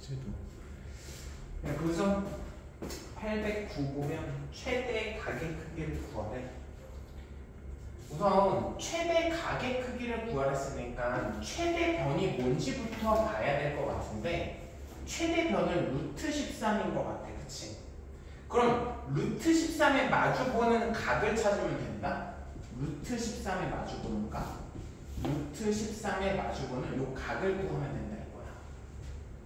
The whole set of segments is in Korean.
쟤도. 네, 그래서 809 보면 최대 가계 크기를 구하래. 우선 최대 가계 크기를 구하랬으니까 최대 변이 뭔지부터 봐야 될 것 같은데 최대 변은 루트 13인 것 같아. 그치? 그럼 루트 13에 마주보는 각을 찾으면 된다. 루트 13에 마주보는 각. 루트 13에 마주보는 요 각을 구하면 된다 이거야.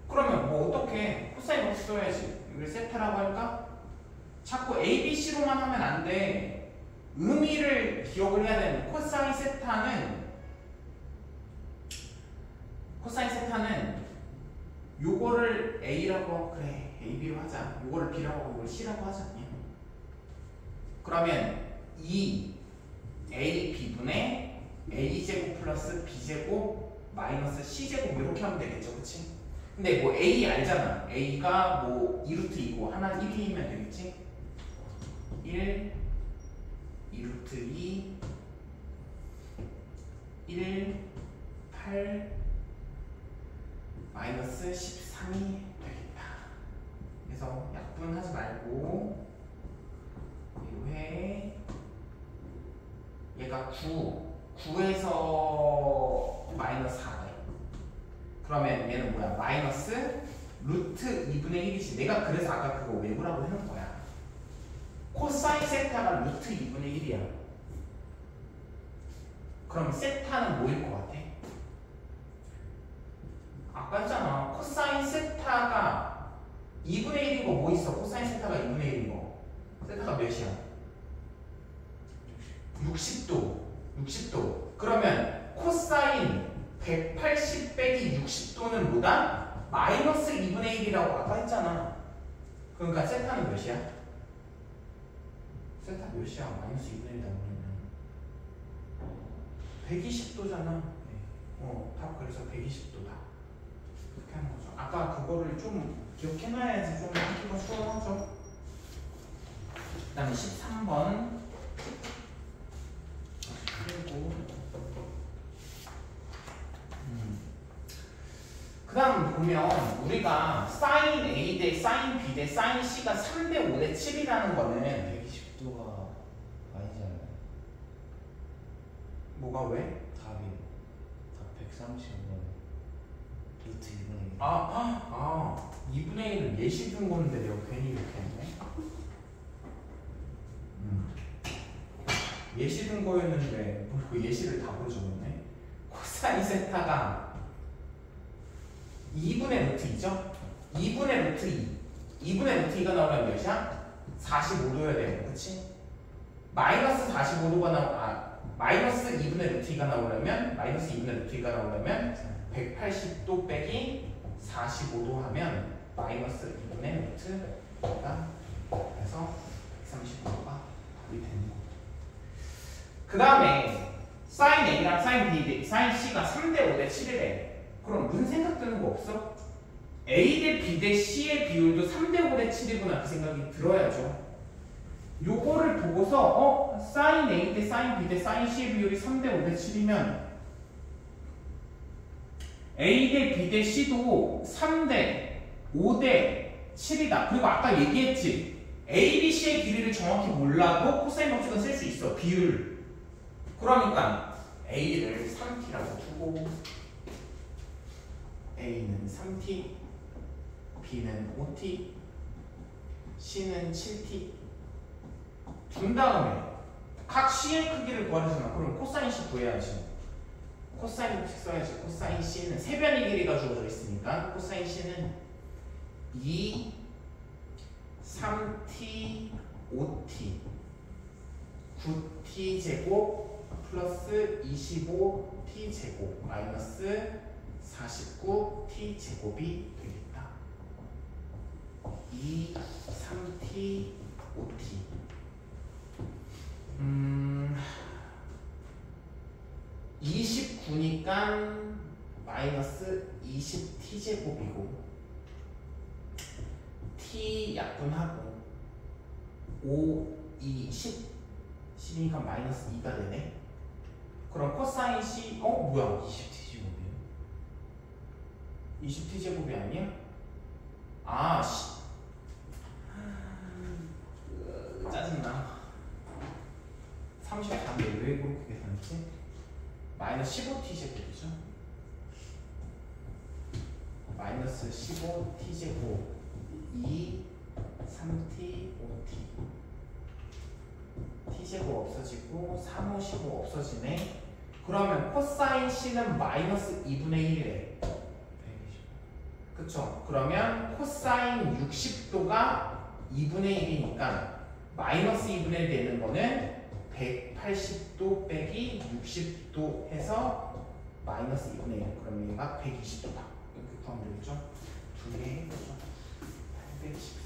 그러면 뭐 어떻게 코사인 없이 써야지. 이걸 세타라고 할까? 자꾸 A, B, C로만 하면 안 돼. 의미를 기억을 해야 되는 코사인 세타는 요거를 A라고 그래 A, B로 하자. 요거를 B라고 하고 요걸 C라고 하자. 그러면 이 A, B분의 A제곱 플러스 B제곱 마이너스 C제곱 이렇게 하면 되겠죠. 그치? 근데 뭐 A 알잖아. A가 뭐 2루트 2고 하나 1이면 되겠지? 1 2루트 2 1 8 마이너스 13이 되겠다. 그래서 약분하지 말고 1회 얘가 9에서 마이너스 4래. 그러면 얘는 뭐야? 마이너스 루트 2분의 1이지. 내가 그래서 아까 그거 외부라고 해놓은 거야. 코사인 세타가 루트 2분의 1이야. 그럼 세타는 뭐일 것 같아? 아까 했잖아. 코사인 세타가 2분의 1인 거 뭐 있어? 코사인 세타가 2분의 1인 거. 세타가 몇이야? 60도. 그러면 코사인 180 빼기 60도는 뭐다? 마이너스 2분의 1이라고 아까 했잖아. 그러니까 세타는 몇이야? 세타 몇이야? 마이너스 2분의 1이라고 그러면 120도잖아. 답 그래서 120도다. 그렇게 하는 거죠. 아까 그거를 좀 기억해놔야지 좀 하기가 수월하죠. 그 다음에 13번 그리고 그 다음 보면 우리가 sin A 대 sin B 대 sin C가 3대 5대 7이라는 거는 120도가 아니잖아요. 뭐가 왜? 답이 답 130번 루트 2분의 1. 2분의 1은 예시 준 건데 내가 괜히 이렇게 했네. 예시 준 거였는데 그 예시를 답으로 적었네. 코사인 세타가 2분의 루트 2죠? 2분의 루트 2. 2분의 루트 2가 나오려면 몇이야? 45도여야 돼요. 그치? 마이너스 45도가 마이너스 2분의 루트 2가 나오려면 180도 빼기 45도 하면 마이너스 2분의 루트 2가 그래서 135도가 답이 되는 거고. 그 다음에 sin A랑 sin B, sin C가 3대 5대 7이래. 그럼 무슨 생각 드는 거 없어? A 대 B 대 C의 비율도 3대 5대 7이구나 그 생각이 들어야죠. 요거를 보고서 sin A 대 sin B 대 sin C의 비율이 3대 5대 7이면 A 대 B 대 C도 3대 5대 7이다. 그리고 아까 얘기했지. A, B, C의 길이를 정확히 몰라도 코사인 법칙은 쓸 수 있어. 비율. 그러니까 A를 3T라고 두고 A는 3T, B는 5T, C는 7T 둔 다음에 각 C의 크기를 구하려잖아. 그럼 코사인 C 구해야지. 코사인 법칙 써야지. 코사인 C는 세변의 길이가 주어져 있으니까 코사인 C는 2, 3T, 5T 9T 제곱 플러스 25T 제곱 마이너스 49T 제곱이 되겠다. 2, 3T, 5T 29니까 마이너스 20T 제곱이고 T 약분하고 5, 2, 10 10이니까 마이너스 2가 되네. 그럼 코사인 C 뭐야 20T 제곱이요? 20T 제곱이 아니야? 아, 짜증나. 34인데 왜 그렇게 계산했지? 마이너스 15t제곱이죠? 마이너스 15t제곱 2, 3t, 5t t제곱 없어지고 3, 5, 15 없어지네. 그러면 코사인 c는 마이너스 2분의 1이래. 120. 그쵸? 그러면 코사인 60도가 2분의 1이니까 마이너스 2분의 1 되는 거는 180도 빼기 60도 해서 마이너스 2분의 1. 그러면 얘가 120도다. 이렇게 구하면 되겠죠? 두 개 해보죠. 814.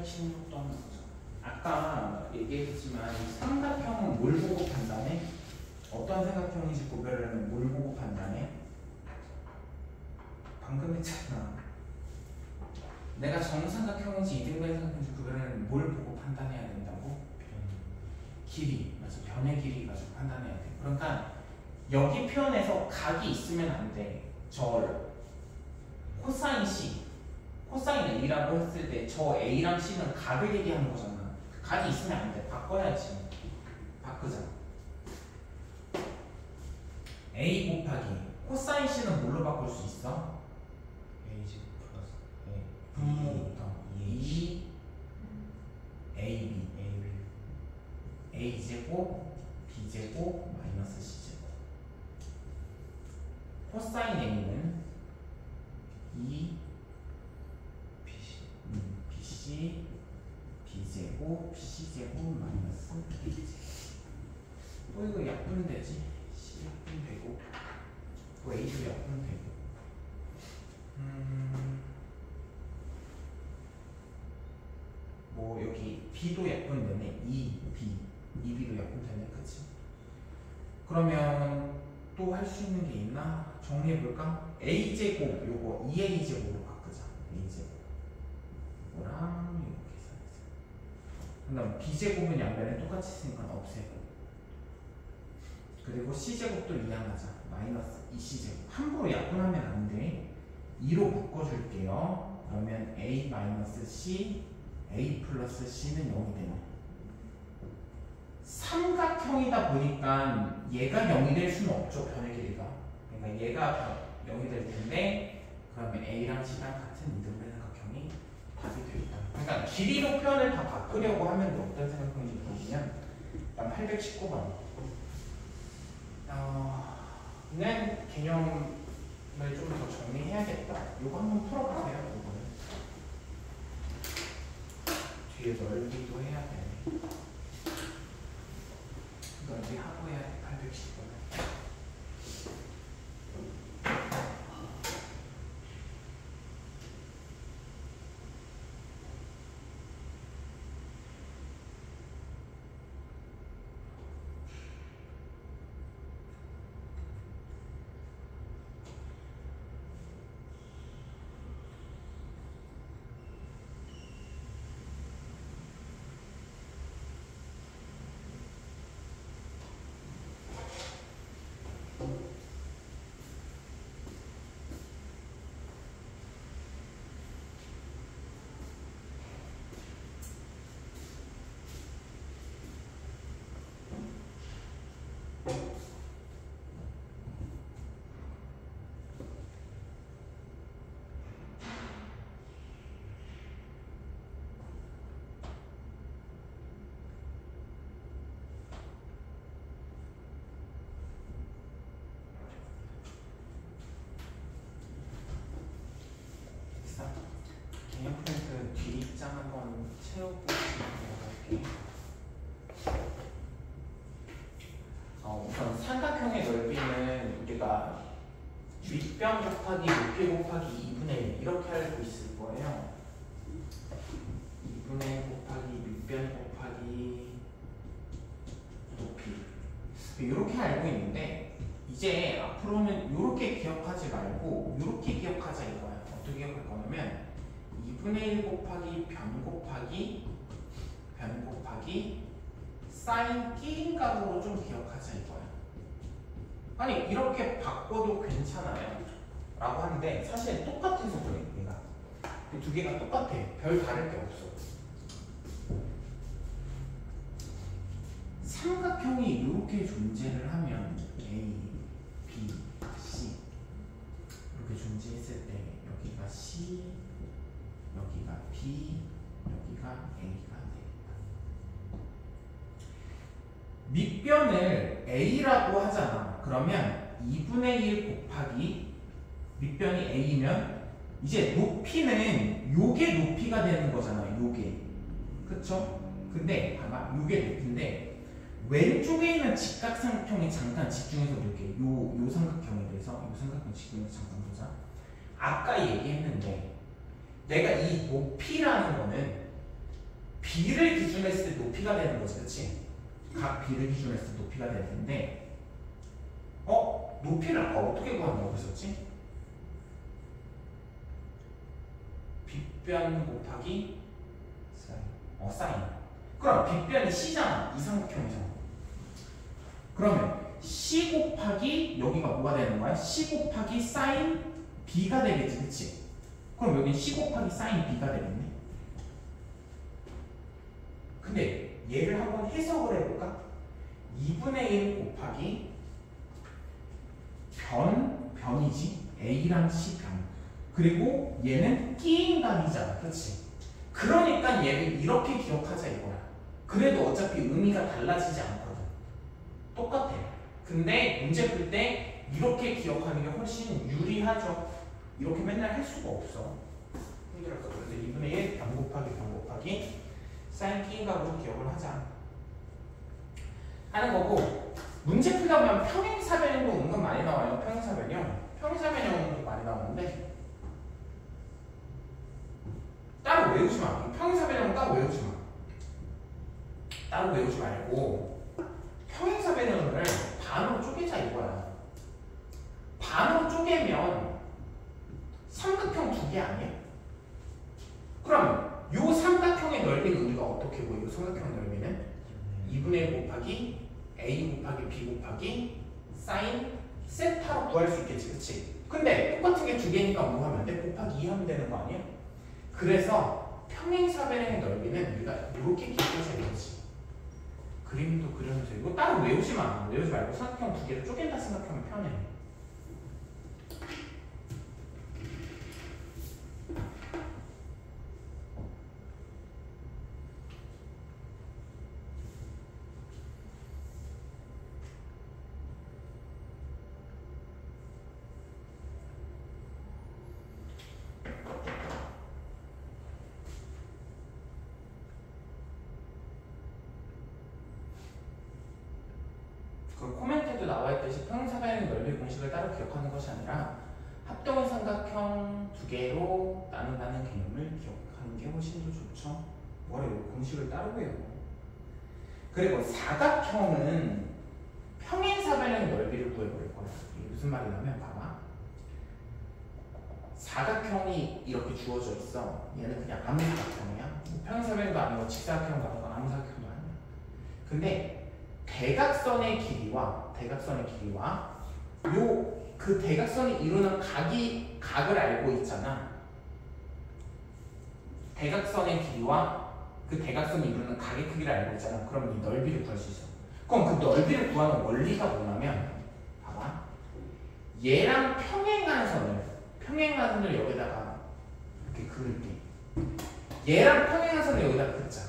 신속도 하는 거죠. 아까 얘기했지만 삼각형은 뭘 보고 판단해? 어떤 삼각형인지 구별하려면 뭘 보고 판단해? 방금 했잖아. 내가 정삼각형인지 이등변 삼각형인지 구별하려면 뭘 보고 판단해야 된다고? 길이. 맞아. 변의 길이 가지고 판단해야 돼. 그러니까 여기 표현에서 각이 있으면 안 돼. 저 코사인 C 코사인 A라고 했을 때 저 A랑 C는 각을 얘기하는 거잖아. 각이 있으면 안 돼. 바꿔야지. 바꾸자. A 곱하기 코사인 C는 뭘로 바꿀 수 있어? A제곱 플러스 분모부터 2 AB A제곱 B제곱 마이너스 C제곱. 코사인 A는 2 BC B제곱 C제곱 마이너스 B제곱. 또 이거 약분은 되지. C 약분 되고 또 A도 약분 되고. 뭐 여기 B도 약분 되네. 2B도 약분 되네. 그치? 그러면 또 할 수 있는 게 있나? 정리해볼까? A제곱 요거 2A제곱으로 바꾸자. A제곱 랑 이렇게 써야지. 그 다음 B제곱은 양변에 똑같이 있으니까 없애고, 그리고 C제곱도 이항하자. 마이너스 2C제곱. 함부로 약분하면 안 돼. 2로 묶어줄게요. 그러면 A 마이너스 C A 플러스 C는 0이 되네. 삼각형이다 보니까 얘가 0이 될 수는 없죠. 변의 길이가. 그러니까 얘가 0이 될 텐데 그러면 A랑 C랑 같은 이등변 삼각형이 답이 되겠다. 그러니까 길이로 표현을 다 바꾸려고 하면 어떤 생각인지 보면 일단 819번 는 개념을 좀 더 정리해야겠다. 이거 한번 풀어보세요. 이거는 뒤에 넓이도 해야 되네. 넓이 하고 해야 돼. 810번. 개념 프린트 뒷장 한번 채우고 할게. 우선 삼각형의 넓이는 우리가 윗변 곱하기 높이 곱하기 2분의 1 이렇게 알고 있을 거예요. 2분의 1 곱하기 밑변 곱하기 높이 이렇게 알고 있는데 이제 앞으로는 이렇게 기억하지 말고 이렇게 기억하자 이거야. 어떻게 기억할 거냐면 2분의 1 곱하기 변 곱하기 사인 끼인 값으로 좀 기억하자 이거야. 아니 이렇게 바꿔도 괜찮아요 라고 하는데 사실 똑같아서 그래. 얘가 이 두 개가 똑같아. 별 다를 게 없어. 삼각형이 이렇게 존재를 하면 A, B, C 이렇게 존재했을 때 여기가 C, 여기가 B, 여기가 A가 되겠다. 밑변을 A라고 하잖아. 그러면 2분의 1 곱하기 밑변이 A면 이제 높이는 요게 높이가 되는 거잖아. 요게. 그쵸? 근데 봐봐. 요게 높이인데 왼쪽에 있는 직각삼각형에 잠깐 집중해서 볼게. 요 삼각형에 대해서 요 삼각형 집중해서 잠깐 보자. 아까 얘기했는데 내가 이 높이라는 거는 B를 기준으로 했을 때 높이가 되는 거지. 그치? 각 B를 기준으로 했을 때 높이가 될 텐데 높이를 아까 어떻게 구한다고 했었지? 빗변 곱하기 사인. 그럼 빗변이 C잖아. 이 삼각형에서. 그러면 C 곱하기 여기가 뭐가 되는 거야? C 곱하기 사인 B가 되겠지. 그치? 그럼 여기 C 곱하기 사인 B가 되겠네. 근데 얘를 한번 해석을 해볼까? 2분의 1 곱하기 변이지. A랑 C 변. 그리고 얘는 끼인 값이잖아. 그렇지? 그러니까 얘를 이렇게 기억하자 이거야. 그래도 어차피 의미가 달라지지 않거든. 똑같아. 근데 문제 풀 때 이렇게 기억하는 게 훨씬 유리하죠. 이렇게 맨날 할 수가 없어. 힘들었어. 그래서 2분의 1 변 곱하기 사인 끼인 값으로 기억을 하자 하는 거고, 문제 풀다 보면 평행사변형도 은근 많이 나와요. 평행사변형도 많이 나오는데 따로 외우지 마. 평행사변형은 따로 외우지 마. 따로 외우지 말고 평행사변형을 반으로 쪼개자 이거야. 반으로 쪼개면 삼각형 두 개 아니야? 그럼 요 삼각형의 넓이는 우리가 어떻게 보여? 요 삼각형 넓이는 2분의 1 곱하기 A 곱하기 B 곱하기 사인 세타로 구할 수 있겠지. 그치? 근데 똑같은 게 두 개니까 뭐 하면 돼? 곱하기 2 하면 되는 거 아니야? 그래서 평행사변형의 넓이는 우리가 이렇게 기억해서 이거지. 그림도 그려주세요. 이거 따로 외우지 마. 외우지 말고 삼각형 두 개를 쪼갠다 생각하면 편해. 그 코멘트에도 나와 있듯이 평행사변의 넓이 공식을 따로 기억하는 것이 아니라 합동의 삼각형 두 개로 나눈다는 개념을 기억하는 게 훨씬 더 좋죠. 뭐래요? 공식을 따로 외워. 그리고 사각형은 평행사변의 넓이를 구해버릴 거야. 이게 무슨 말이냐면 봐봐. 사각형이 이렇게 주어져 있어. 얘는 그냥 아무 사각형이야. 평행사변도 아니고 직사각형도 아니고 아무 사각형도 아니야. 근데 대각선의 길이와 그 대각선이 이루는 각을 알고 있잖아. 대각선의 길이와 그 대각선이 이루는 각의 크기를 알고 있잖아. 그럼 이 넓이를 구할 수 있어. 그럼 그 넓이를 구하는 원리가 뭐냐면 봐봐. 얘랑 평행한 선을 여기다가 이렇게 그을게. 얘랑 평행한 선을 여기다 긋자.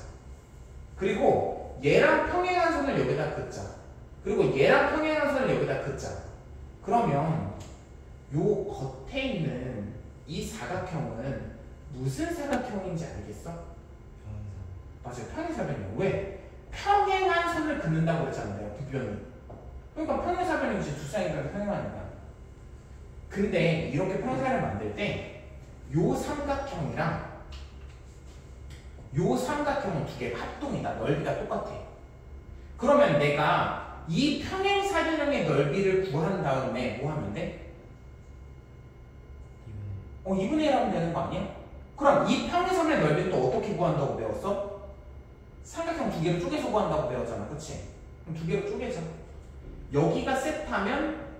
그리고 얘랑 평행한 선을 여기다 긋자. 그리고 얘랑 평행한 선을 여기다 긋자. 그러면 요 겉에 있는 이 사각형은 무슨 사각형인지 알겠어? 맞아요. 평행사변이에요. 왜? 평행한 선을 긋는다고 그랬잖아요. 부변이. 그러니까 평행사변이지 두 쌍이니까 평행하니까. 근데 이렇게 평행사를 만들 때 요 삼각형이랑 요 삼각형은 두 개가 합동이다. 넓이가 똑같아. 그러면 내가 이 평행사변형의 넓이를 구한 다음에 뭐 하면 돼? 2분의 1 하면 되는 거 아니야? 그럼 이 평행사변의 넓이를 또 어떻게 구한다고 배웠어? 삼각형 두 개를 쪼개서 구한다고 배웠잖아. 그치? 그럼 두 개로 쪼개자. 여기가 세타면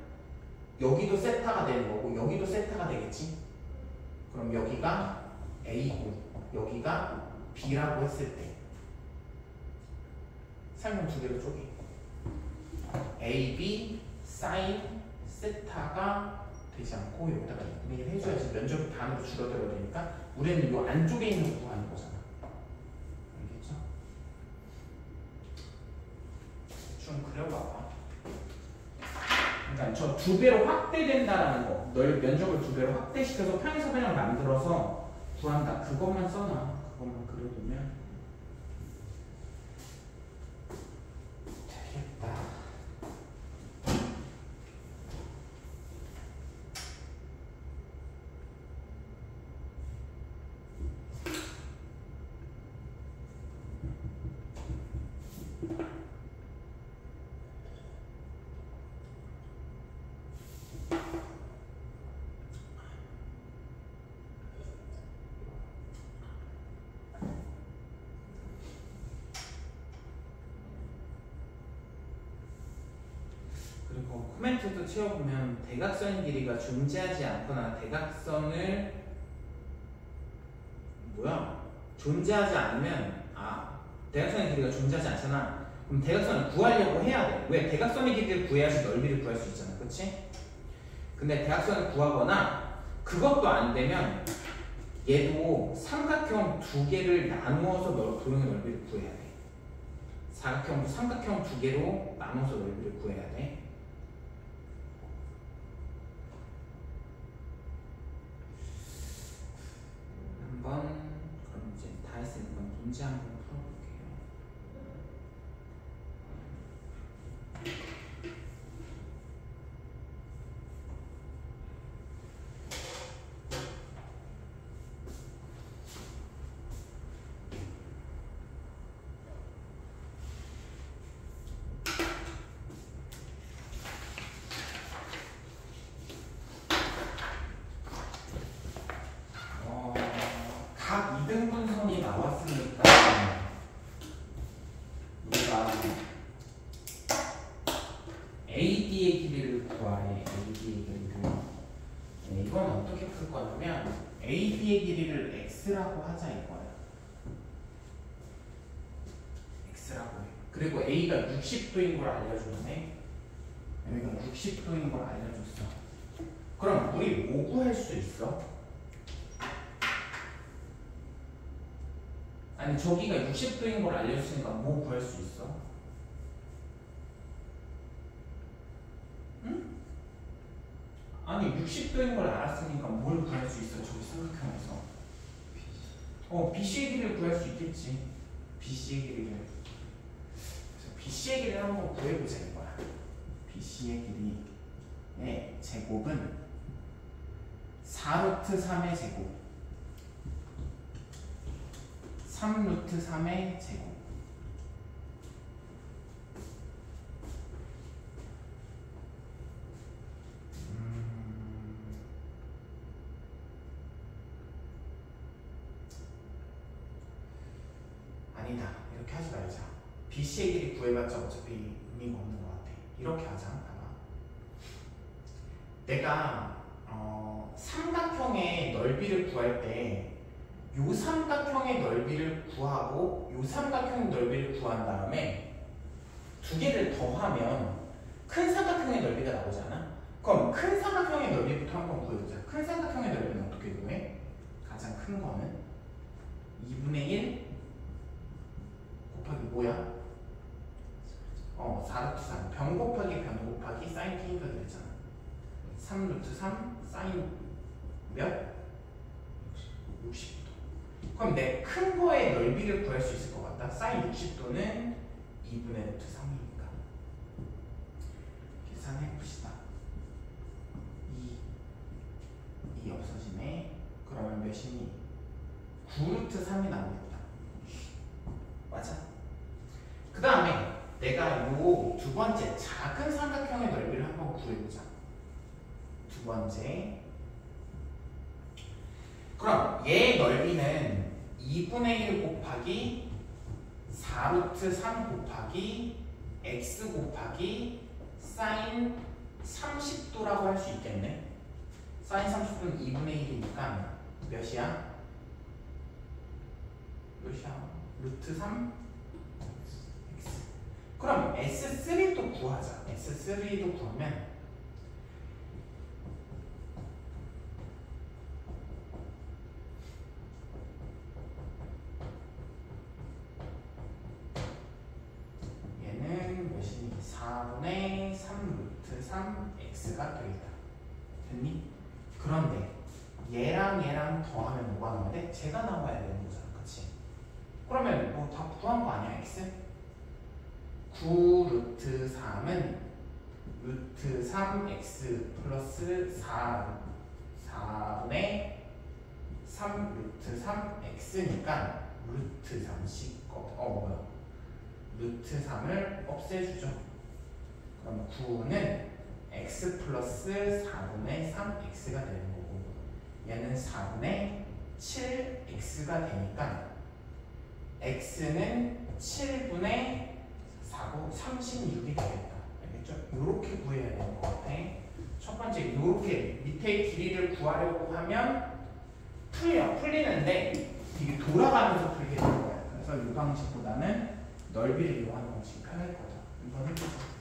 여기도 세타가 되는 거고 여기도 세타가 되겠지? 그럼 여기가 A고 여기가 B라고 했을 때 삼각형 두 개로 쪼개. AB sin 세타가 되지 않고 여기다가 2분의 1 해줘야지 면적이 반으로 줄어들어야 되니까 우리는 이 안쪽에 있는 거 구하는 거잖아. 알겠죠? 좀 그려봐봐. 그러니까 저 두 배로 확대된다라는 거, 면적을 두 배로 확대시켜서 평행사변형을 만들어서 구한다. 그것만 써놔. 그것만 그려두면 되겠다. 그리고 코멘트도 채워보면 대각선의 길이가 존재하지 않거나 대각선을 존재하지 않으면 대각선의 길이가 존재하지 않잖아. 그럼 대각선을 구하려고 해야 돼. 왜? 대각선의 길이를 구해야지 넓이를 구할 수 있잖아. 그치? 근데 대각선을 구하거나 그것도 안 되면 얘도 삼각형 두 개를 나누어서 도형의 넓이를 구해야 돼. 사각형도 삼각형 두 개로 나눠서 넓이를 구해야 돼. 한번 그럼 이제 다 했으니까 문제 한번 풀어볼게요. 각 2등분선이 나왔으니까 우리가 AD의 길이를 구하래. AD의 길이를. 네, 이건 어떻게 풀 거냐면 AD의 길이를 X라고 하자 이거야. X라고 해. 그리고 A가 60도인 걸 알려줬네. 여기가 60도인 걸 알려줬어. 그럼 우리 뭐 구할 수 있어? 아니 저기가 60도인 걸 알려줬으니까 뭐 구할 수 있어? 응? 아니 60도인 걸 알았으니까 뭘 구할 수 있어? 저기 삼각형에서 BC의 길이를 구할 수 있겠지. BC의 길이를. 그래서 BC의 길이를 한번 구해보자 이거야. BC의 길이의 제곱은 4루트 3의 제곱 3루트 3의 제곱 아니다. 이렇게 하지 말자. BC의 길이 구해봤자 어차피 의미가 없는 것 같아. 이렇게 하자. 봐봐. 내가 삼각형의 넓이를 구할 때 요 삼각형의 넓이를 구하고 요 삼각형의 넓이를 구한 다음에 두 개를 더하면 큰 삼각형의 넓이가 나오잖아. 그럼 큰 삼각형의 넓이부터 한번 구해보자. 큰 삼각형의 넓이는 어떻게 구해? 가장 큰 거는 2분의 1 곱하기 뭐야? 4루트 3 변 곱하기 변 곱하기 사인 t가 되잖아. 3루트 3 사인 몇? 60도. 그럼 내 큰 거의 넓이를 구할 수 있을 것 같다. 사인 60도는 2분의 루트 3이니까 계산해 봅시다. 2 없어지네. 그러면 몇이니? 9루트 3이 나오겠다. 맞아? 그 다음에 내가 요 두 번째 작은 삼각형의 넓이를 한번 구해보자. 두 번째. 그럼 얘의 넓이는 2분의 1 곱하기 4루트 3 곱하기 x 곱하기 사인 30도라고 할 수 있겠네. 사인 30도는 2분의 1이니까 몇이야? 몇이야? 루트 3? x. 그럼 S3도 구하자. S3도 구하면 얘는 몇이니? 4분의 3 루트 3 x가 되겠다. 됐니? 그런데 얘랑 얘랑 더하면 뭐가 나와야 돼? 제가 나와야 되는 거잖아. 그치? 그러면 뭐 다 구한 거 아니야? x? 9 루트 3은 루트 3x 플러스 4분의 3 루트 3x니까 루트 3씩 루트 3을 없애주죠. 그럼 9는 x 플러스 4분의 3x가 되는 거고 얘는 4분의 7x가 되니까 x는 7분의 4고 36이 되겠다. 알겠죠? 이렇게 구해야 되는 것 같아. 첫 번째 이렇게 밑에 길이를 구하려고 하면 풀리는데 되게 돌아가면서 풀게 되는 거야. 그래서 이 방식보다는 넓이를 이용하는 방식이 편할 거죠. 이번 해보자.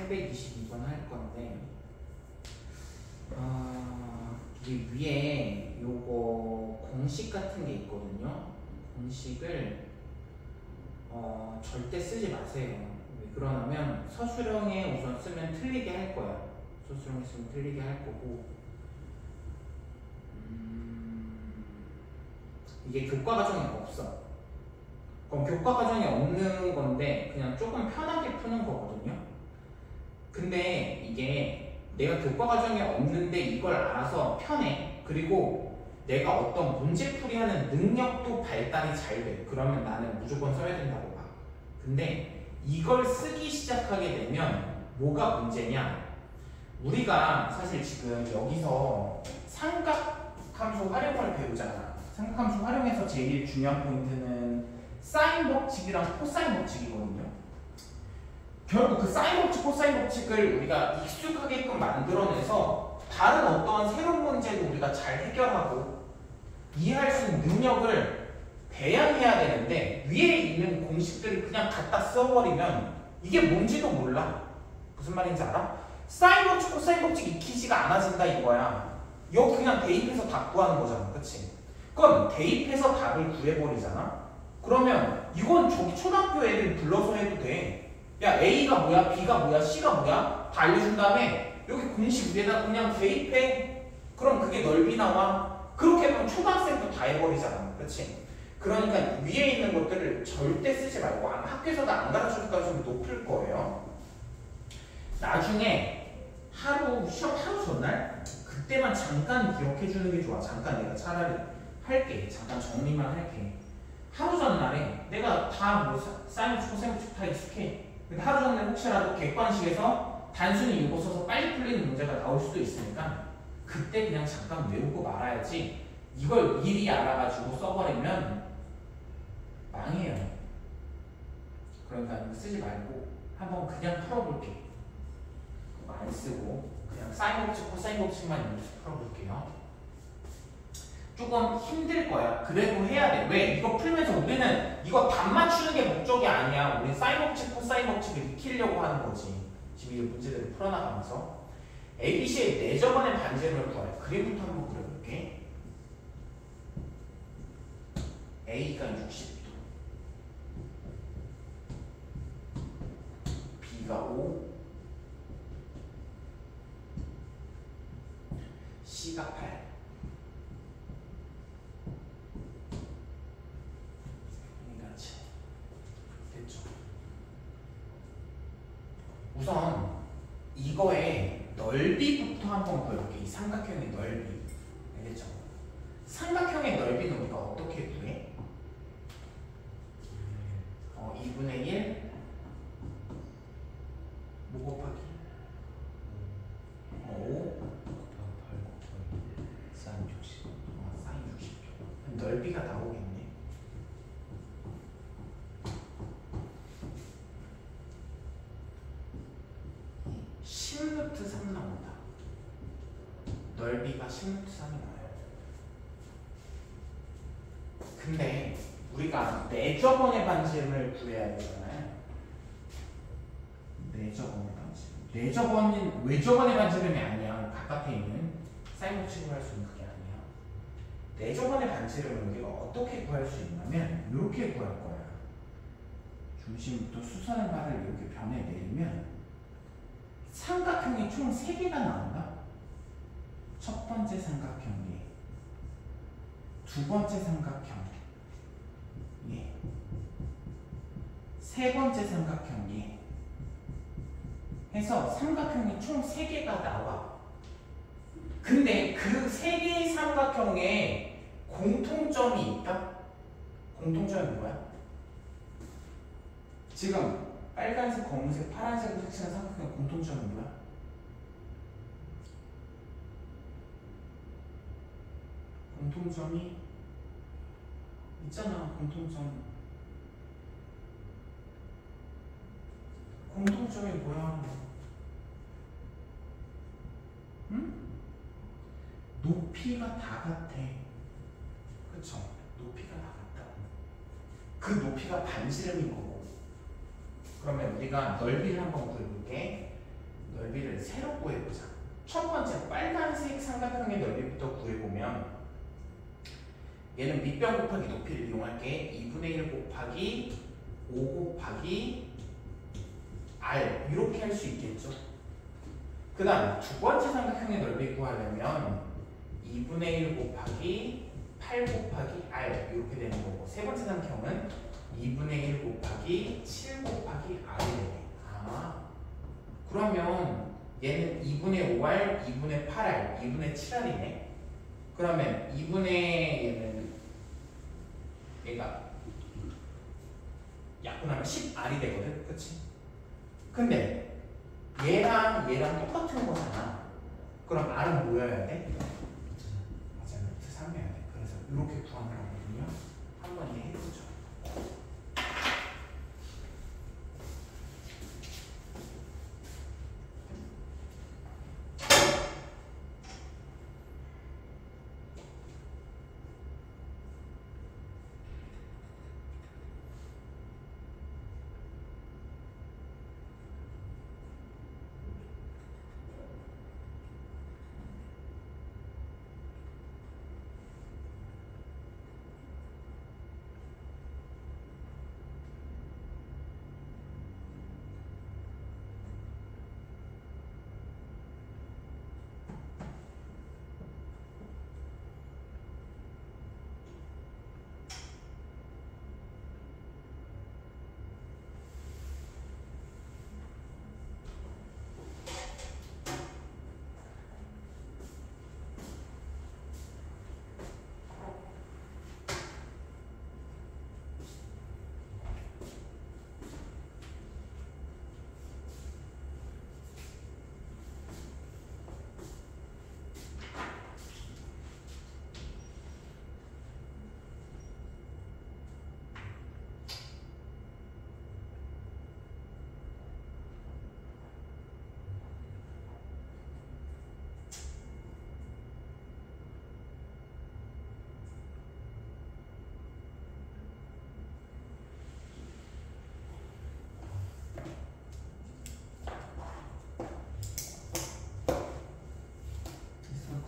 822번 할 건데 이 위에 요거 공식 같은 게 있거든요. 공식을 절대 쓰지 마세요. 왜 그러냐면 서술형에 우선 쓰면 틀리게 할 거야. 서술형에 쓰면 틀리게 할 거고 이게 교과 과정에 없어. 그럼 교과 과정에 없는 건데 그냥 조금 편하게 푸는 거거든요. 근데 이게 내가 교과 과정에 없는데 이걸 알아서 편해. 그리고 내가 어떤 문제풀이하는 능력도 발달이 잘 돼. 그러면 나는 무조건 써야 된다고 봐. 근데 이걸 쓰기 시작하게 되면 뭐가 문제냐? 우리가 사실 지금 여기서 삼각함수 활용을 배우잖아. 삼각함수 활용해서 제일 중요한 포인트는 사인 법칙이랑 코사인 법칙이거든요. 결국 그 사인 법칙, 코사인 법칙을 우리가 익숙하게끔 만들어내서 다른 어떠한 새로운 문제도 우리가 잘 해결하고 이해할 수 있는 능력을 배양해야 되는데 위에 있는 공식들을 그냥 갖다 써버리면 이게 뭔지도 몰라. 무슨 말인지 알아? 사인 법칙, 코사인 법칙 익히지가 않아진다 이거야. 여기 그냥 대입해서 답 구하는 거잖아. 그치? 그럼 대입해서 답을 구해버리잖아? 그러면 이건 저기 초등학교 애들 불러서 해도 돼. 야 A가 뭐야? B가 뭐야? C가 뭐야? 다 알려준 다음에 여기 공식 위에다 그냥 대입해. 그럼 그게 넓이 나와. 그렇게 하면 초등학생도 다 해버리잖아. 그렇지? 그러니까 위에 있는 것들을 절대 쓰지 말고 아마 학교에서도 안 가르쳐줄 가능성이 높을 거예요. 나중에 시험 하루 전날 그때만 잠깐 기억해 주는 게 좋아. 잠깐 내가 차라리 할게. 잠깐 정리만 할게. 하루 전날에 내가 다 뭐 사인 법칙, 코사인 법칙 다 익숙해. 근데 하루 전날 혹시라도 객관식에서 단순히 이거 써서 빨리 풀리는 문제가 나올 수도 있으니까 그때 그냥 잠깐 외우고 말아야지. 이걸 미리 알아가지고 써버리면 망해요. 그러니까 이거 쓰지 말고 한번 그냥 풀어볼게. 그거 안 쓰고 그냥 사인 법칙, 코사인 법칙만 연습 풀어볼게요. 조금 힘들 거야. 그래도 해야 돼. 왜? 이거 풀면서 우리는 이거 답 맞추는 게 목적이 아니야. 우리 사인 법칙, 코사인 법칙을 익히려고 하는 거지. 지금 이 문제들을 풀어나가면서 ABC의 4저번의 반지름을 구할 그림부터 한번 그려볼게. A가 60도, B가 5, C가 8. 됐죠? 우선 이거의 넓이부터 한번 볼게요. 이 삼각형의 넓이. 알겠죠? 삼각형의 넓이는 우리가 어떻게 구해? 2분의 1 뭐 곱하기? 5 사인 60. 사인 60도. 넓이가 나오겠네. 10루트 3 나온다. 넓이가 10루트 3이 나와요. 근데 우리가 4저번의 반지름을 구해야 되잖아요. 4저번의 반지름. 4저번은 외저번의 반지름이 아니야. 바깥에 있는 사인 법칙으로 할 수 있는 그게 아니야. 4저번의 반지름을 우리가 어떻게 구할 수 있냐면 이렇게 구할 거야. 중심부터 수선의 말을 이렇게 변해 내리면 삼각형이 총 3개가 나온다. 첫 번째 삼각형 얘, 두 번째 삼각형 얘, 세 번째 삼각형 얘 해서 삼각형이 총 3개가 나와. 근데 그 3개의 삼각형에 공통점이 있다? 공통점이 뭐야? 지금 빨간색, 검은색, 파란색으로 색칠한 삼각형의 공통점이 뭐야? 공통점이 있잖아. 공통점이 뭐야? 응? 높이가 다 같아. 그쵸? 높이가 다 같다. 그 높이가 반지름인 거고. 그러면 우리가 넓이를 한번 구해볼게. 넓이를 새로 구해보자. 첫 번째 빨간색 삼각형의 넓이부터 구해보면 얘는 밑변 곱하기 높이를 이용할게. 2분의 1 곱하기 5 곱하기 r 이렇게 할 수 있겠죠. 그 다음 두 번째 삼각형의 넓이 구하려면 2분의 1 곱하기 8 곱하기 r 이렇게 되는 거고, 세 번째 삼각형은 2분의 1 곱하기 7 곱하기 r이 되네. 아, 그러면 얘는 2분의 5r, 2분의 8r, 2분의 7r이네. 그러면 2분의 얘는 얘가 약분하면 10r이 되거든, 그치? 근데 얘랑 똑같은 거잖아. 그럼 r은 뭐여야 돼? 맞아, 루트 3이어야 돼. 그래서 이렇게 구하는 거거든요. 한번 이해해보죠.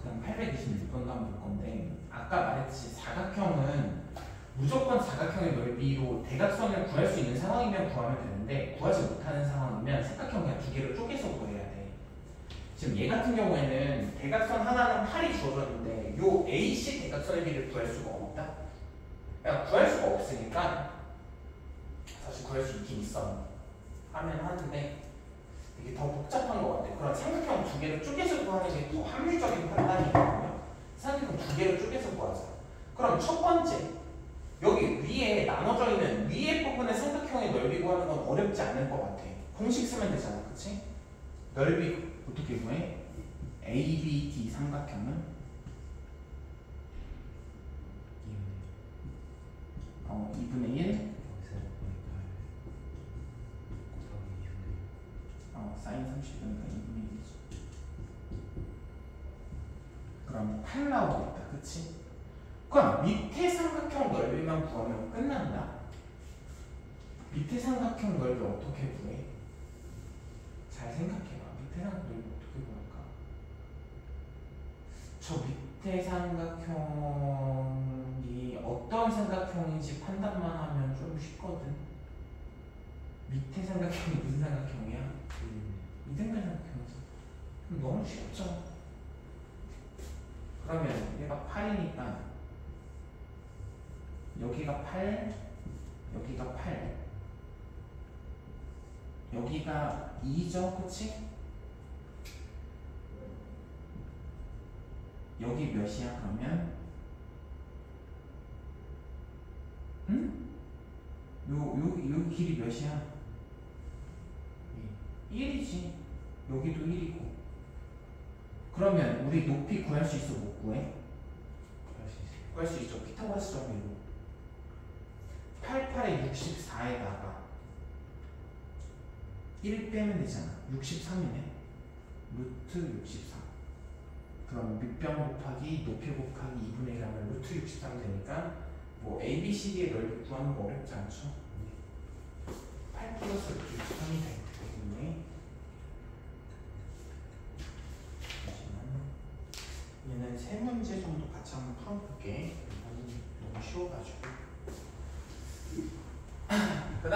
그럼 826번도 한번 볼 건데, 아까 말했듯이 사각형은 무조건 사각형의 넓이로 대각선을 구할 수 있는 상황이면 구하면 되는데, 구하지 못하는 상황이면 삼각형 그냥 두 개로 쪼개서 구해야 돼. 지금 얘 같은 경우에는 대각선 하나는 8이 주어졌는데 요 AC 대각선의 비를 구할 수가 없다. 그러니까 구할 수가 없으니까, 사실 구할 수 있긴 있어. 하면 하는데 이게 더 복잡한 것 같아. 그럼 삼각형 두 개를 쪼개서 구하는 게 더 합리적인 판단이거든요. 삼각형 두 개를 쪼개서 구하자. 그럼 첫 번째, 여기 위에 나눠져 있는 위에 부분의 삼각형의 넓이 구하는 건 어렵지 않을 것 같아. 공식 쓰면 되잖아, 그치? 넓이 어떻게 구해? ABD 삼각형은 2분의 1 사인 30도니까 2분의 1이지. 그럼 8 나오겠다, 그치? 그럼 밑에 삼각형 넓이만 구하면 끝난다. 밑에 삼각형 넓이 어떻게 구해? 잘 생각해봐. 밑에 삼각형 넓이 어떻게 구할까? 저 밑에 삼각형이 어떤 삼각형인지 판단만 하면 좀 쉽거든. 밑에 삼각형이 무슨 삼각형이야? 이등변 삼각형이죠. 그럼 너무 쉽죠. 그러면 얘가 8이니까 여기가 8, 여기가 8, 여기가 2죠, 그치? 여기 몇이야, 그러면? 응? 요 길이 몇이야? 1이지. 여기도 1이고. 그러면 우리 높이 구할 수 있어, 못 구해? 구할 수 있죠. 피타고라스 정리로 88에 64에다가 1 빼면 되잖아. 63이네. 루트 64. 그럼 밑변 곱하기 높이 곱하기 2분의 1 하면 루트 63 되니까 뭐 A, B, C, D의 넓이 구하는 거 어렵지 않죠? 8 플러스 루트 63이 되겠네.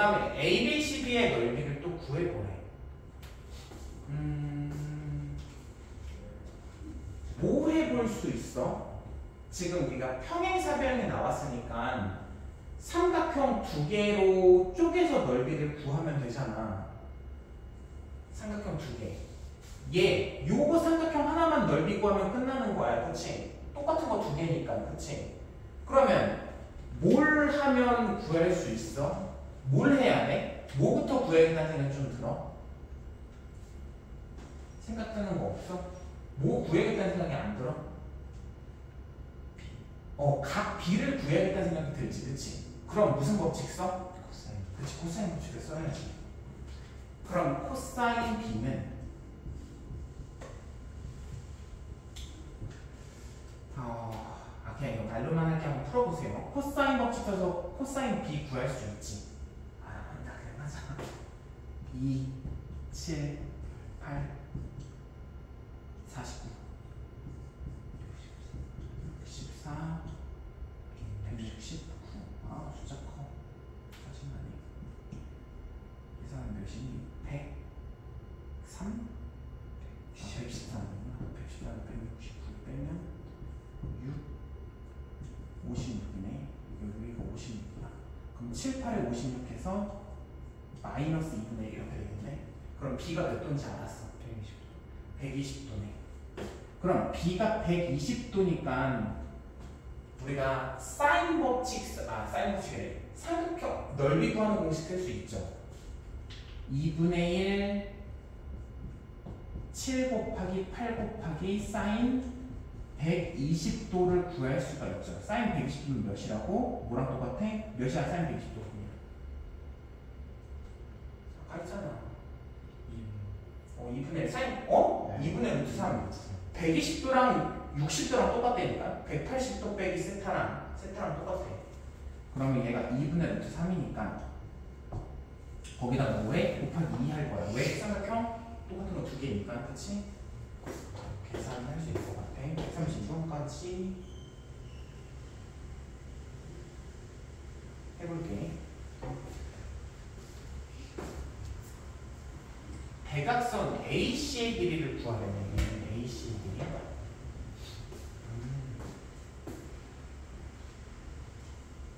다음에 ABCD의 넓이를 또 구해보래. 뭐 해볼 수 있어? 지금 우리가 평행사변이 나왔으니까 삼각형 두 개로 쪼개서 넓이를 구하면 되잖아. 삼각형 두 개. 요거 삼각형 하나만 넓이 구하면 끝나는 거야. 그치? 똑같은 거 두 개니까. 그치? 그러면 뭘 하면 구할 수 있어? 뭘 해야 돼? 뭐부터 구해야겠다는 생각이 좀 들어? 생각드는 거 없어? 뭐 구해야겠다는 생각이 안 들어? 각 B를 구해야겠다는 생각이 들지. 그치? 그럼 무슨 법칙 써? 코사인. 그치, 코사인 법칙을 써야지. 그럼 코사인 B는 그냥 이거 말로만 할게 한번 풀어보세요. 코사인 법칙 써서 코사인 B 구할 수 있지. 한다 그냥 하자. 2, 7, 8, 49, 14, 169. 숫자 커. 짜증나네. 계산은 몇이니? 100? 3? 113이구나. 114는 169 빼면 6, 56이네. 여기가 56이구나. 그럼 7, 8에 56 해서 마이너스 2분의 1 이렇게 되겠네. 그럼 B가 몇 도인지 알았어? 120도네. 그럼 B가 120도니까 우리가 사인 법칙, 사인 법칙이래. 삼각형 넓이 구하는 공식 쓸 수 있죠. 2분의 1 7 곱하기 8 곱하기 사인 120도를 구할 수가 있죠. 사인 120도는 몇이라고? 뭐랑 똑같아? 몇이야 사인 120도? 아까 했잖아. 2분의 1 사인, 네. 2분의 루트 3. 120도랑 60도랑 똑같다니까? 180도 빼기 세타랑 똑같아. 그러면 얘가 2분의 루트 3이니까 거기다가 뭐해? 곱하기 2 할 거야. 왜? 삼각형 똑같은 거 두 개니까. 그치? 계산할 수 있을 것 같아. 136까지 해볼게. 대각선 AC의 길이를 구하려면 AC의 길이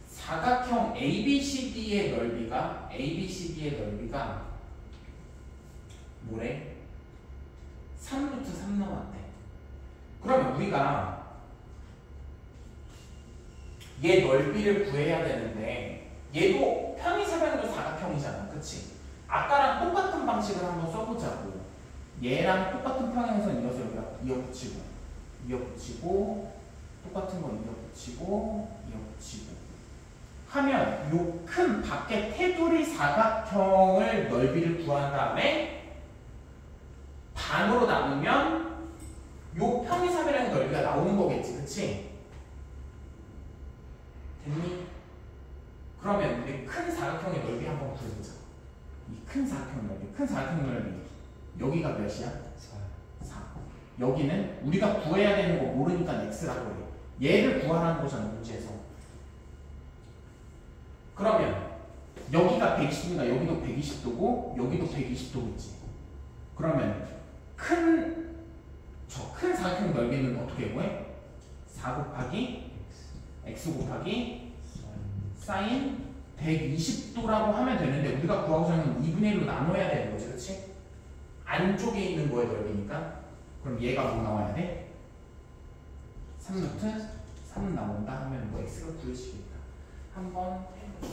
사각형 ABCD의 넓이가 뭐래? 3루트 3 나왔대. 그러면 우리가 얘 넓이를 구해야 되는데 얘도 평행사변도 사각형이잖아. 그치? 아까랑 똑같은 방식을 한번 써보자고. 얘랑 똑같은 평행선 이어서 여기다 이어붙이고 똑같은 거 이어붙이고 하면 요 큰 밖에 테두리 사각형을 넓이를 구한 다음에 반으로 나누면 요 평행사변의 넓이가 나오는 거겠지. 그치? 됐니? 그러면 우리 큰 사각형의 넓이 한번 구해보자. 이 큰 사각형 넓이 여기가 몇이야? 4. 여기는 우리가 구해야 되는 거 모르니까 x라고 해. 얘를 구하라는 거잖아 문제에서. 그러면 여기가 120도니까 여기도 120도고 여기도 120도겠지. 그러면 저 큰 사각형 넓이는 어떻게 구해? 4 곱하기 x 곱하기 사인 120도라고 하면 되는데 우리가 구하고자 하는 2분의 1로 나눠야 되는 거지. 그치? 안쪽에 있는 거의 넓이니까. 그럼 얘가 뭐 나와야 돼? 3루트 3 나온다 하면 뭐 x가 구해지겠다. 한번 해보자.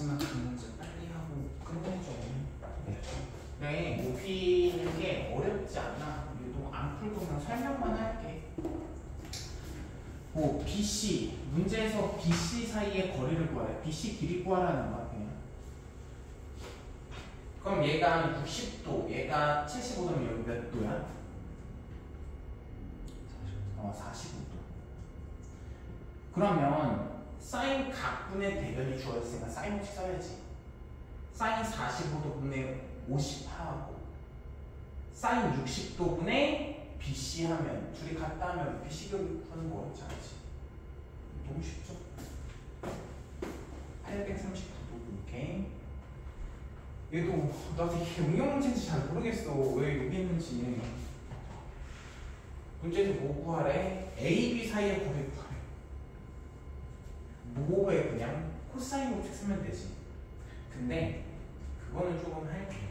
마지막 그 문제 빨리 하고 끝내줘. 네, 높이는 게 어렵지 않아. 우리도 안 풀고 그냥 설명만 할게. 뭐 BC 문제에서 BC 사이의 거리를 구하래. BC 길이 구하라는 거야 그냥. 그럼 얘가 60도, 얘가 75도면 여기 몇 도야? 45도. 그러면 사인 각분의 대변이 주어졌으니까 사인 법칙 써야지. 사인 45도분의 50하고 사인 60도분의 BC 하면 둘이 같다 하면 BC 격이 구하는 거 어렵지 않지? 너무 쉽죠? 839도 이렇게. 얘도 나 되게 응용 문제인지 잘 모르겠어. 왜 여기 있는지. 문제에서 뭐 구하래? A, B 사이의 거리 구하래. 뭐에 그냥 코사인 법칙 쓰면 되지. 근데 그거는 조금 할게.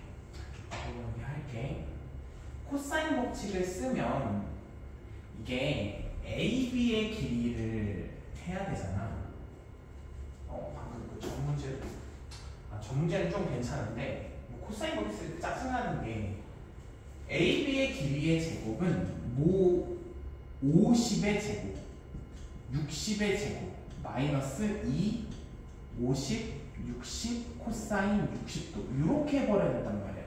코사인 법칙을 쓰면 이게 AB의 길이를 해야 되잖아. 방금 그 전 문제도 전 문제는 좀 괜찮은데 코사인 법칙 쓸 때 짜증나는 게 AB의 길이의 제곱은 모 50의 제곱, 60의 제곱, 마이너스 2, 50, 60, 코사인 60도 이렇게 해버려야 된단 말이야.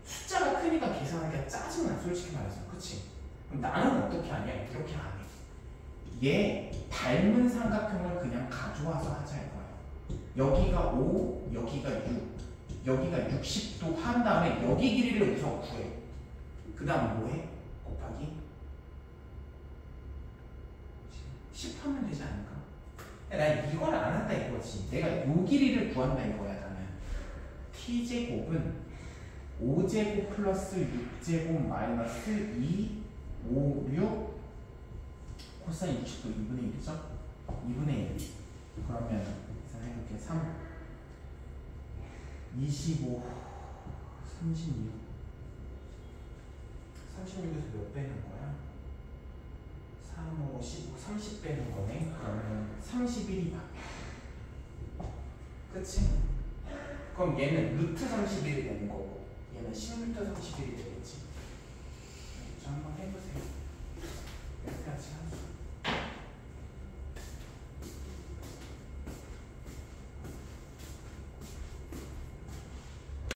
숫자가 크니까 계산하기가 짜증나 솔직히 말해서. 그치? 그럼 나는 어떻게 하냐? 이렇게 안 해. 얘 닮은 삼각형을 그냥 가져와서 하자 이거야. 여기가 5, 여기가 6, 여기가 60도 한 다음에 여기 길이를 우선 구해. 그 다음 뭐해? 곱하기 10 하면 되지 않을까? 난 이걸 안 한다 이거지. 내가 요 길이를 구한다 이거야 나는. t제곱은 5제곱 플러스 6제곱 마이너스 2, 5, 6 코사인 60도 2분의 1이죠? 2분의 1. 그러면 계산해볼게. 3, 25, 36. 36에서 몇 빼는 거야? 3, 5, 15, 30 빼는 거네. 그러면 31이 바뀌어. 그치? 그럼 얘는 루트 31이